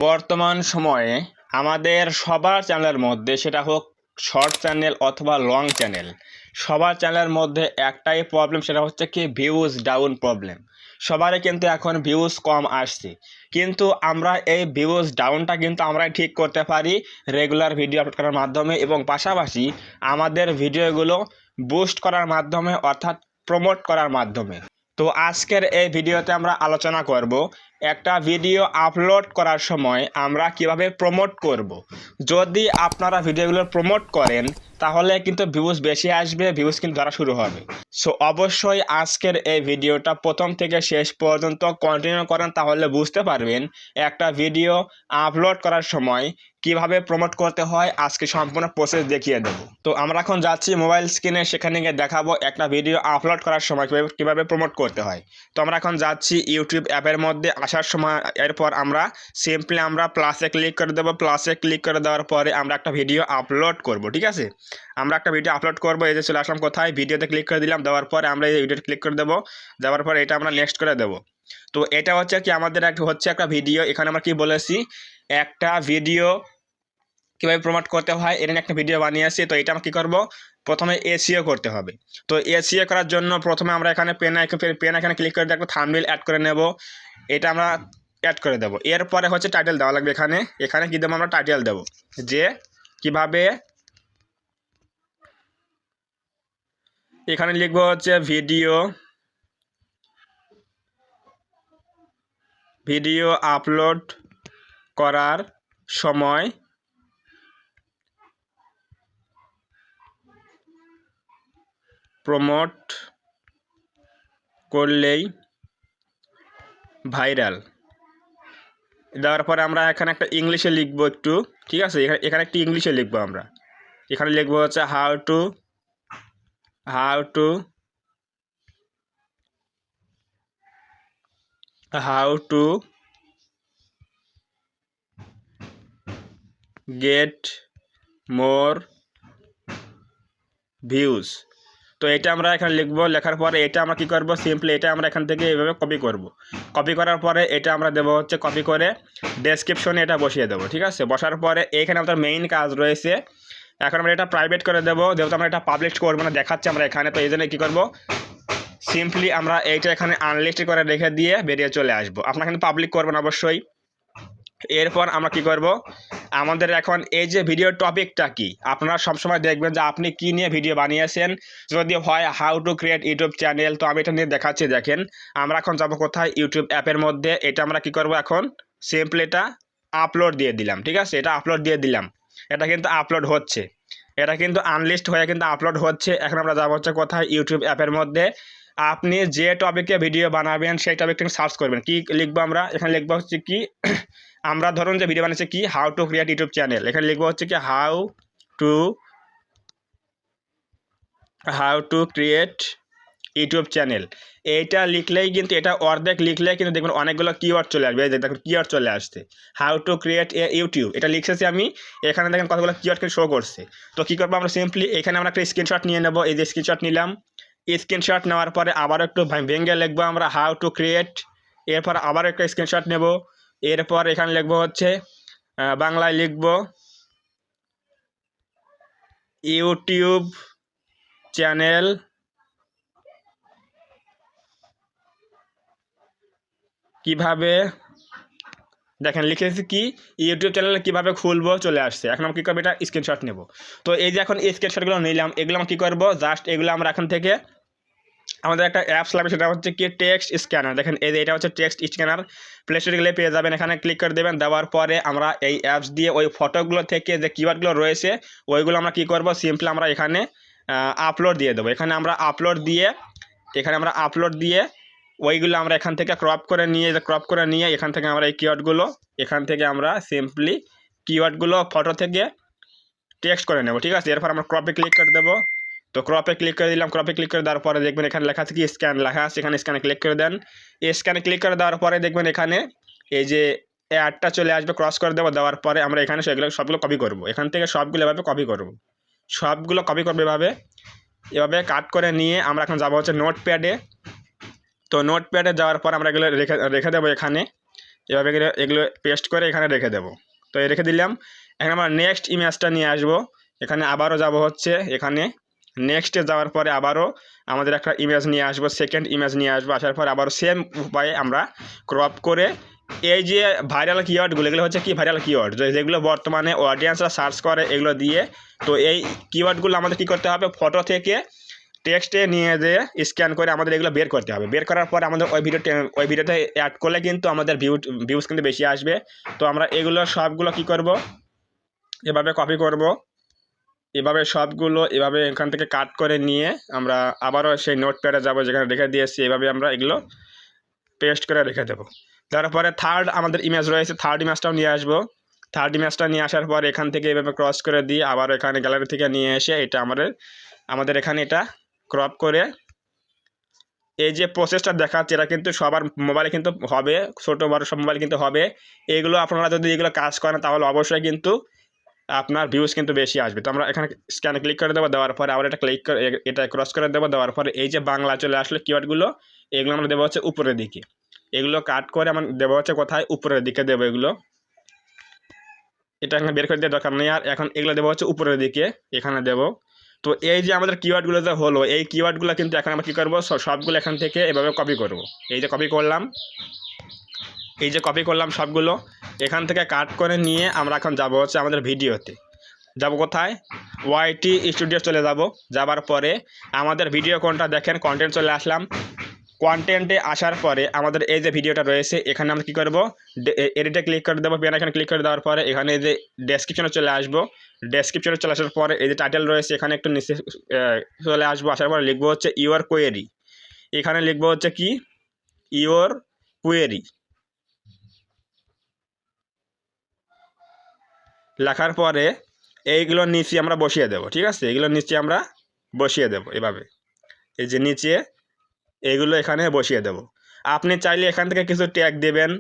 বর্তমান সময়ে আমাদের সবার চ্যানেলের মধ্যে, সেটা হোক শর্ট চ্যানেল অথবা লং চ্যানেল, সবার চ্যানেলের মধ্যে একটাই প্রবলেম, সেটা হচ্ছে কি ভিউজ ডাউন প্রবলেম। সবারই কিন্তু এখন ভিউজ কম আসছে, কিন্তু আমরা এই ভিউজ ডাউনটা কিন্তু আমরাই ঠিক করতে পারি রেগুলার ভিডিও আপলোড করার মাধ্যমে এবং পাশাপাশি আমাদের ভিডিওগুলো বুস্ট করার মাধ্যমে, অর্থাৎ প্রমোট করার মাধ্যমে। তো আজকের এই ভিডিওতে আমরা আলোচনা করব একটা ভিডিও আপলোড করার সময় আমরা কিভাবে প্রমোট করব। যদি আপনারা ভিডিওগুলো প্রমোট করেন তাহলে কিন্তু ভিউজ বেশি আসবে, ভিউজ কিন্তু ধরা শুরু হবে। সো অবশ্যই আজকের এই ভিডিওটা প্রথম থেকে শেষ পর্যন্ত কন্টিনিউ করেন, তাহলে বুঝতে পারবেন একটা ভিডিও আপলোড করার সময় কিভাবে প্রমোট করতে হয়। আজকে সম্পূর্ণ প্রসেস দেখিয়ে দেবো। তো আমরা এখন যাচ্ছি মোবাইল স্ক্রিনে, সেখানে গিয়ে দেখাবো একটা ভিডিও আপলোড করার সময় কিভাবে প্রমোট করতে হয়। তো আমরা এখন যাচ্ছি ইউটিউব অ্যাপের মধ্যে। আসার সময় এরপর আমরা সিম্পলি প্লাসে ক্লিক করে দেবো। প্লাসে ক্লিক করে দেওয়ার পরে আমরা একটা ভিডিও আপলোড করব, ঠিক আছে। আমরা একটা ভিডিও আপলোড করবো। এই যে চলে আসলাম কোথায়, ভিডিওতে ক্লিক করে দিলাম। দেওয়ার পরে আমরা এই ভিডিওতে ক্লিক করে দেবো। দেওয়ার পরে এটা আমরা নেক্সট করে দেবো। তো এটা হচ্ছে কি আমাদের একটা ভিডিও। এখানে আমরা কি বলেছি, একটা ভিডিও কীভাবে প্রমোট করতে হয় এটা নিয়ে একটা ভিডিও বানিয়েছি। তো এটা আমরা কী করবো, প্রথমে এসইও করতে হবে। তো এসইও করার জন্য প্রথমে আমরা এখানে পেন আইকনে ক্লিক করে একটা থাম্বনেল অ্যাড করে নেব। এটা আমরা অ্যাড করে দেবো। এরপরে হচ্ছে টাইটেল দেওয়া লাগবে। এখানে কী দেবো, আমরা টাইটেল দেবো যে কিভাবে, এখানে লিখবো হচ্ছে ভিডিও আপলোড করার সময় প্রমোট করলেই ভাইরাল। দেওয়ার পরে আমরা এখানে একটা ইংলিশে লিখবো একটু, ঠিক আছে। এখানে একটু ইংলিশে লিখবো। আমরা এখানে লিখবো হচ্ছে how to get more views. তো এটা আমরা এখানে লিখবো। লেখার পরে এটা আমরা কি করব, সিম্পলি এটা আমরা এখান থেকে এইভাবে কপি করব। কপি করার পরে এটা আমরা দেবো হচ্ছে, কপি করে ডেসক্রিপশনে এটা বসিয়ে দেবো, ঠিক আছে। বসার পরে এখানে আমাদের মেইন কাজ রয়েছে। এখন আমরা এটা প্রাইভেট করে দেবো, যেহেতু আমরা এটা পাবলিশ করবো না, দেখাচ্ছি আমরা এখানে। তো এই জন্য কী করবো, সিম্পলি আমরা এইটা এখানে আনলিস্টেড করে রেখে দিয়ে বেরিয়ে চলে আসবো। আপনারা কিন্তু পাবলিক করবেন অবশ্যই। এরপর আমরা কি করব, আমাদের এখন এই যে ভিডিও টপিকটা কি, আপনারা সবসময় দেখবেন যে আপনি কি নিয়ে ভিডিও বানিয়েছেন। যদি হয় how to create YouTube channel, তো আমি এটা নিয়ে দেখাচ্ছি। দেখেন আমরা এখন যাবো কোথায়, ইউটিউব অ্যাপের মধ্যে। এটা আমরা কি করব, এখন সিম্পলি এটা আপলোড দিয়ে দিলাম, ঠিক আছে। এটা আপলোড দিয়ে দিলাম। এটা কিন্তু আপলোড হচ্ছে, এটা কিন্তু আনলিস্ট হয়ে কিন্তু আপলোড হচ্ছে। এখন আমরা যাবো হচ্ছে কোথায়, ইউটিউব অ্যাপের মধ্যে। আপনি যে টপিকে ভিডিও বানাবেন সেই টপিকটাকে সার্চ করবেন। কি লিখবো আমরা, এখানে লিখবো হচ্ছে কি আমরা ধরুন যে ভিডিও বানাচ্ছি কি how to create YouTube channel. এখানে লিখবো হচ্ছে কি how to create YouTube channel. এইটা লিখলেই কিন্তু, এটা অর্ধেক লিখলে কিন্তু দেখবেন অনেকগুলো কিওয়ার্ড চলে আসবে। এই যে দেখুন কিওয়ার্ড চলে আসছে, how to create a YouTube, এটা লিখেছি আমি। এখানে দেখেন কতগুলো কিওয়ার্ড কিন্তু শো করছে। তো কী করবো, আমরা সিম্পলি এখানে আমরা একটা স্ক্রিনশট নিয়ে নেবো। এই যে স্ক্রিনশট নিলাম। স্ক্রিনশট নেওয়ার পরে আবার একটু ভেঙে লিখবো আমরা হাউ টু ক্রিয়েট। এরপর আবার একটা স্ক্রিনশট নেব। এরপর এখানে লিখবো হচ্ছে বাংলায় লিখবো ইউটিউব চ্যানেল কিভাবে, দেখেন লিখেছি কি ইউটিউব চ্যানেল কিভাবে খুলবো, চলে আসছে। এখন আমরা কী করবো, এটা স্ক্রিনশট নেব। তো এই যে এখন স্ক্রিনশটগুলো নিলাম, এগুলো আমরা কী করবো, জাস্ট এগুলো আমরা এখন থেকে আমাদের একটা অ্যাপস লাগবে, সেটা হচ্ছে কি টেক্সট স্ক্যানার। দেখেন এই যে এটা হচ্ছে টেক্সট স্ক্যানার। প্লে স্টোরে গেলে পেয়ে যাবেন। এখানে ক্লিক করে দেবেন। দেওয়ার পরে আমরা এই অ্যাপস দিয়ে ওই ফটোগুলো থেকে যে কিওয়ার্ডগুলো রয়েছে ওইগুলো আমরা কী করবো, সিম্পলি আমরা এখানে আপলোড দিয়ে দেবো। এখানে আমরা আপলোড দিয়ে ওইগুলো আমরা এখান থেকে ক্রপ করে নিয়ে এখান থেকে আমরা এই কিওয়ার্ডগুলো এখান থেকে আমরা সিম্পলি কিওয়ার্ডগুলো ফটো থেকে টেক্সট করে নেব, ঠিক আছে। এরপর আমরা ক্রপে ক্লিক করে দেবো। তো ক্রপে ক্লিক করে দিলাম। ক্রপে ক্লিক করে দেওয়ার পরে দেখবেন এখানে লেখা আছে কি স্ক্যান লেখা আছে। এখানে স্ক্যানে ক্লিক করে দেন। স্ক্যানে ক্লিক করে দেওয়ার পরে দেখবেন এখানে এই যে অ্যাডটা চলে আসবে, ক্রস করে দেবো। দেওয়ার পরে আমরা এখানে সবগুলো কপি করব। এখান থেকে সবগুলো এভাবে কপি করবো এভাবে কাট করে নিয়ে আমরা এখন যাবো হচ্ছে নোটপ্যাডে। তো নোটপ্যাডে যাওয়ার পর আমরা এগুলো রেখে দেবো এখানে। এভাবে এগুলো পেস্ট করে এখানে রেখে দেবো। তো রেখে দিলাম। এখন আমরা নেক্সট ইমেজটা নিয়ে আসবো। এখানে আবারও যাব হচ্ছে এখানে নেক্সটে যাওয়ার পরে আবারও আমাদের একটা ইমেজ নিয়ে আসবো, সেকেন্ড ইমেজ নিয়ে আসবো। আসার পর আবারও সেম উপায়ে আমরা ক্রপ করে এই যে ভাইরাল কিওয়ার্ডগুলো, এগুলো হচ্ছে কি ভাইরাল কিওয়ার্ড যেগুলো বর্তমানে অডিয়েন্সরা সার্চ করে, এগুলো দিয়ে তো এই কিওয়ার্ডগুলো আমাদের কী করতে হবে, ফটো থেকে টেক্সটে নিয়ে যেয়ে স্ক্যান করে আমাদের এগুলো বের করতে হবে। বের করার পর আমাদের ওই ভিডিওতে অ্যাড করলে কিন্তু আমাদের ভিউজ কিন্তু বেশি আসবে। তো আমরা এগুলো সবগুলো কি করব, এভাবে কপি করব, এভাবে সবগুলো এভাবে এখান থেকে কাট করে নিয়ে আমরা আবারও সেই নোটপ্যাডে যাব যেখানে রেখে দিয়েছি। এভাবে আমরা এগুলো পেস্ট করে রেখে দেবো। তারপরে থার্ড আমাদের ইমেজ রয়েছে, থার্ড ইমেজটাও নিয়ে আসবো। থার্ড ইমেজটা নিয়ে আসার পর এখান থেকে এভাবে ক্রস করে দিয়ে আবার এখানে গ্যালারি থেকে নিয়ে এসে এটা আমাদের এখানে এটা ক্রপ করে এই যে প্রসেসটা দেখাচ্ছে এটা কিন্তু সবার মোবাইলে কিন্তু হবে, ছোটো বড় সব মোবাইলে কিন্তু হবে। এগুলো আপনারা যদি এগুলো কাজ করেন তাহলে অবশ্যই কিন্তু আপনার ভিউজ কিন্তু বেশি আসবে। তো আমরা এখানে স্ক্যানে ক্লিক করে দেবো, দেওয়ার পরে আবার এটা ক্লিক করে এটা ক্রস করে দেবো। দেওয়ার পরে এই যে বাংলা চলে আসলে কিওয়ার্ডগুলো, এগুলো আমরা দেবো হচ্ছে উপরের দিকে। এগুলো কাট করে আমরা দেবো হচ্ছে কোথায়, উপরের দিকে দেবো এগুলো। এটা এখানে বের করে দেওয়ার দরকার নেই আর। এখন এগুলো দেবো হচ্ছে উপরের দিকে, এখানে দেবো। তো এই যে আমাদের কিওয়ার্ডগুলো যে হলো, এই কিওয়ার্ডগুলো কিন্তু এখন আমরা কী করবো, সবগুলো এখান থেকে এভাবে কপি করব। এই যে কপি করলাম সবগুলো এখান থেকে কাট করে নিয়ে আমরা এখন যাব হচ্ছে আমাদের ভিডিওতে। যাব কোথায়, ওয়াইটি স্টুডিও চলে যাব। যাবার পরে আমাদের ভিডিও কোনটা দেখেন, কন্টেন্ট চলে আসলাম। কন্টেন্টে আসার পরে আমাদের এই যে ভিডিওটা রয়েছে এখানে আমরা কী করবো, এডিটে ক্লিক করে দেবো। পেন এখানে ক্লিক করে দেওয়ার পরে এখানে এই যে ডেসক্রিপশনে চলে আসবো। ডেসক্রিপশনে চলে আসার পরে এই যে টাইটেল রয়েছে এখানে একটু নিচে চলে আসবো। আসার পরে লিখবো হচ্ছে ইউর কোয়েরি। এখানে লিখবো হচ্ছে কি, ইউর কোয়েরি। লেখার পরে এইগুলোর নিচে আমরা বসিয়ে দেবো, ঠিক আছে। এগুলোর নিচে আমরা বসিয়ে দেবো এভাবে, এই যে নিচে এগুলো এখানে বসিয়ে দেব। আপনি চাইলে এখান থেকে কিছু ট্যাগ দেবেন,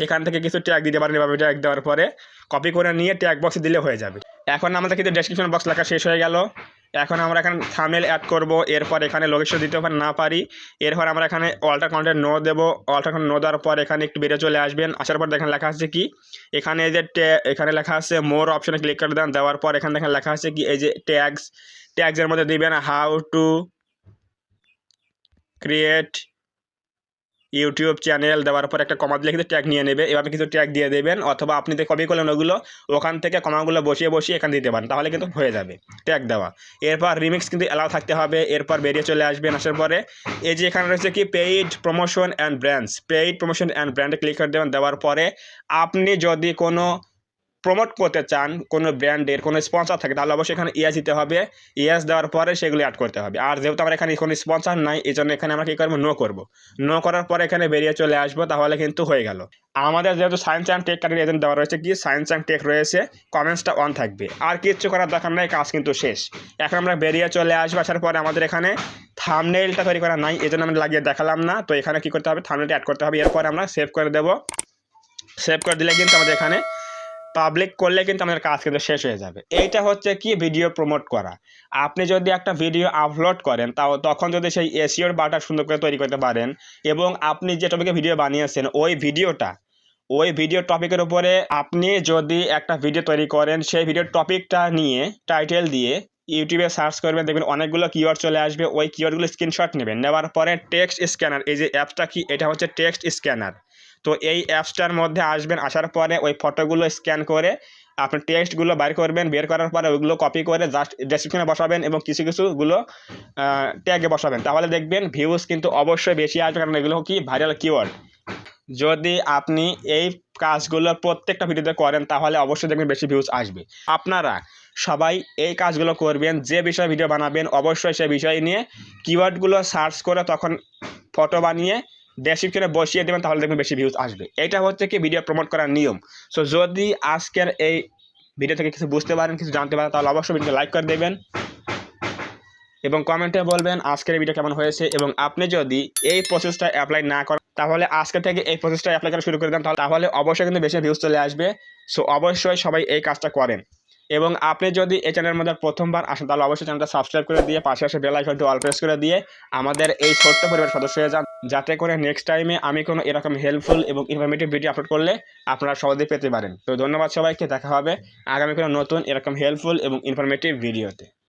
এখান থেকে কিছু ট্যাগ দিতে পারেন। এভাবে ট্যাগ দেওয়ার পরে কপি করে নিয়ে ট্যাগ বক্সে দিলে হয়ে যাবে। এখন আমাদের কিন্তু ডেসক্রিপশন বক্স লেখা শেষ হয়ে গেল। এখন আমরা এখানে থাম্বনেল অ্যাড করব। এরপর এখানে লোকেশন দিতে না পারি, এরপর আমরা এখানে অল্টার কন্টেন্ট নো দেবো। অল্টার কন্টেন্ট নো দেওয়ার পর এখানে একটু বেরিয়ে চলে আসবেন। আসার পর দেখেন লেখা আছে কি, এখানে এই যে এখানে লেখা আছে মোর অপশনে ক্লিক করে দেন। দেওয়ার পর এখানে দেখেন লেখা আছে কি, এই যে ট্যাগসের মধ্যে দিবেন how to create YouTube channel. দেওয়ার পর একটা কমা দিলে কিন্তু ট্যাগ নিয়ে নেবে। এভাবে কিছু ট্যাগ দিয়ে দেবেন, অথবা আপনি যে কপি করলেন ওগুলো ওখান থেকে কমাগুলো বসিয়ে এখানে দিতে পারেন, তাহলে কিন্তু হয়ে যাবে ট্যাগ দেওয়া। এরপর রিমিক্স কিন্তু অ্যালাউ থাকতে হবে। এরপর বেরিয়ে চলে আসবেন। আসার পরে এই যে এখানে রয়েছে কি পেইড প্রমোশন অ্যান্ড ব্র্যান্ডে ক্লিক করে দেবেন। দেওয়ার পরে আপনি যদি কোনো প্রমোট করতে চান কোনো ব্র্যান্ডের কোনো স্পন্সর থাকে তাহলে অবশ্যই এখানে ইয়েস দিতে হবে। ইয়েস দেওয়ার পরে সেগুলো অ্যাড করতে হবে। আর যেহেতু আমরা এখানে কোনো স্পন্সর নাই, এই জন্য এখানে আমরা কী করবো, নো করবো। নো করার পরে এখানে বেরিয়ে চলে আসবো, তাহলে কিন্তু হয়ে গেল। আমাদের যেহেতু science and tech category agent দেওয়া রয়েছে কি, সায়েন্স অ্যান্ড টেক রয়েছে, কমেন্টসটা অন থাকবে। আর কিচ্ছু করার দরকার নাই, কাজ কিন্তু শেষ। এখন আমরা বেরিয়ে চলে আসবো। আসার পরে আমাদের এখানে থাম্বনেইলটা তৈরি করা নাই, এই জন্য আমরা লাগিয়ে দেখালাম না। তো এখানে কী করতে হবে, থাম্বনেইলটা অ্যাড করতে হবে। এরপর আমরা সেভ করে দেবো। সেভ করে দিলে কিন্তু আমাদের এখানে পাবলিক করলে কিন্তু আমাদের কাজ কিন্তু শেষ হয়ে যাবে। এইটা হচ্ছে কি ভিডিও প্রমোট করা। আপনি যদি একটা ভিডিও আপলোড করেন তখন যদি সেই এসইওর বাটা সুন্দর করে তৈরি করতে পারেন, এবং আপনি যে টপিকে ভিডিও বানিয়েছেন ওই ভিডিও টপিকের উপরে আপনি যদি একটা ভিডিও তৈরি করেন, সেই ভিডিওর টপিকটা নিয়ে টাইটেল দিয়ে ইউটিউবে সার্চ করবেন, দেখবেন অনেকগুলো কিওয়ার্ড চলে আসবে। ওই কিওয়ার্ডগুলো স্ক্রিনশট নেবেন, নেওয়ার পরে টেক্সট স্ক্যানার, এই যে অ্যাপসটা কি, এটা হচ্ছে টেক্সট স্ক্যানার। তো এই অ্যাপসটার মধ্যে আসবেন। আসার পরে ওই ফটোগুলো স্ক্যান করে আপনি টেক্সটগুলো বের করবেন। বের করার পরে ওইগুলো কপি করে জাস্ট ডেসক্রিপশনে বসাবেন এবং কিছুগুলো ট্যাগে বসাবেন, তাহলে দেখবেন ভিউজ কিন্তু অবশ্যই বেশি আসবে, কারণ এগুলো কি ভাইরাল কিওয়ার্ড। যদি আপনি এই কাজগুলো প্রত্যেকটা ভিডিওতে করেন তাহলে অবশ্যই দেখবেন বেশি ভিউজ আসবে। আপনারা সবাই এই কাজগুলো করবেন। যে বিষয়ে ভিডিও বানাবেন অবশ্যই সেই বিষয় নিয়ে কিওয়ার্ডগুলো সার্চ করে তখন ফটো বানিয়ে ডেসক্রিপশনে বসিয়ে দেবেন, তাহলে দেখবেন বেশি ভিউজ আসবে। এটা হচ্ছে কি ভিডিও প্রমোট করার নিয়ম। সো যদি আজকের এই ভিডিও থেকে কিছু বুঝতে পারেন, কিছু জানতে পারেন, তাহলে অবশ্যই ভিডিও লাইক করে দেবেন এবং কমেন্টে বলবেন আজকের ভিডিও কেমন হয়েছে। এবং আপনি যদি এই প্রসেসটা অ্যাপ্লাই না করেন তাহলে আজকে থেকে এই প্রসেসটা অ্যাপ্লাই করা শুরু করে দেন, তাহলে অবশ্যই কিন্তু বেশি ভিউজ চলে আসবে। সো অবশ্যই সবাই এই কাজটা করেন। এবং আপনি যদি এই চ্যানেলের মধ্যে প্রথমবার আসেন তাহলে অবশ্যই চ্যানেলটা সাবস্ক্রাইব করে দিয়ে পাশে আসে বেল আইকনটি অল প্রেস করে দিয়ে আমাদের এই ছোট্ট পরিবার সদস্য হয়ে যান, যাতে করে নেক্সট টাইমে আমি কোনো এরকম হেল্পফুল এবং ইনফরমেটিভ ভিডিও আপলোড করলে আপনারা সহজেই পেতে পারেন। তো ধন্যবাদ সবাইকে, দেখা হবে আগামী কোনো নতুন এরকম হেল্পফুল এবং ইনফরমেটিভ ভিডিওতে।